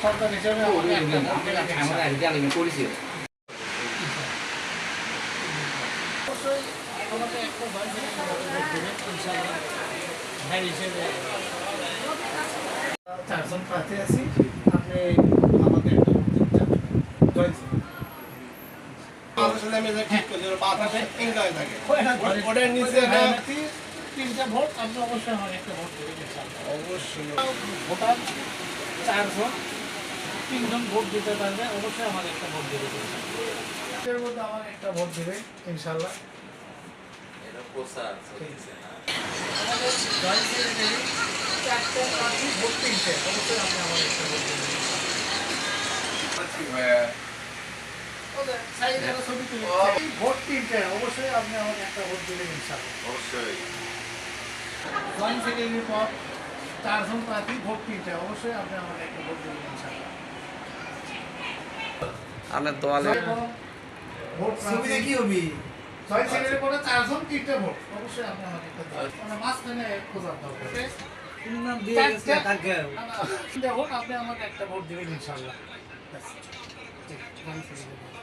সন্তান হিসেবে করেছি অবশ্যই আমাকে একটা ভাই ইনশাআল্লাহ ভাই হিসেবে 4 জন প্রার্থী আছি আপনি আমাকে একটা জয় তিনটা ভোট আপনি অবশ্যই আমার একটা ভোট দেবেন অবশ্যই ভোটার 4 জন 3 জন ভোট দিতে পারবে অবশ্যই আমার একটা ভোট দেবে এর মধ্যে আমার একটা ভোট দেবে ইনশাআল্লাহ এটা প্রচার চলছে না আমাদের জয়েন্ট সেক্রেটারি 4টা প্রার্থী ভোট 3টে অবশ্যই আপনি আমার একটা ভোট দেবেন ভোট 3টে অবশ্যই আপনি আমাকে একটা ভোট দেবেন ইনশাআল্লাহ অবশ্যই জয়েন্ট সেক্রেটারির পর 4 জন প্রার্থী ভোট 3টে অবশ্যই আপনি আমাকে একটা ভোট দেবেন ইনশাআল্লাহ আপনার দোয়ালে ভোট সুবিধা কি হবে জয়েন্ট সেক্রেটারির পরে 4 জন 3টে ভোট অবশ্যই আপনি আমাকে একটা দেবেন মানে মাঝখানে খোঁজার দরকার নাম দিয়ে গেছে তাকে ভোট আপনি আমাকে একটা ভোট দেবেন ইনশাআল্লাহ ঠিক জয়েন্ট সেক্রেটারি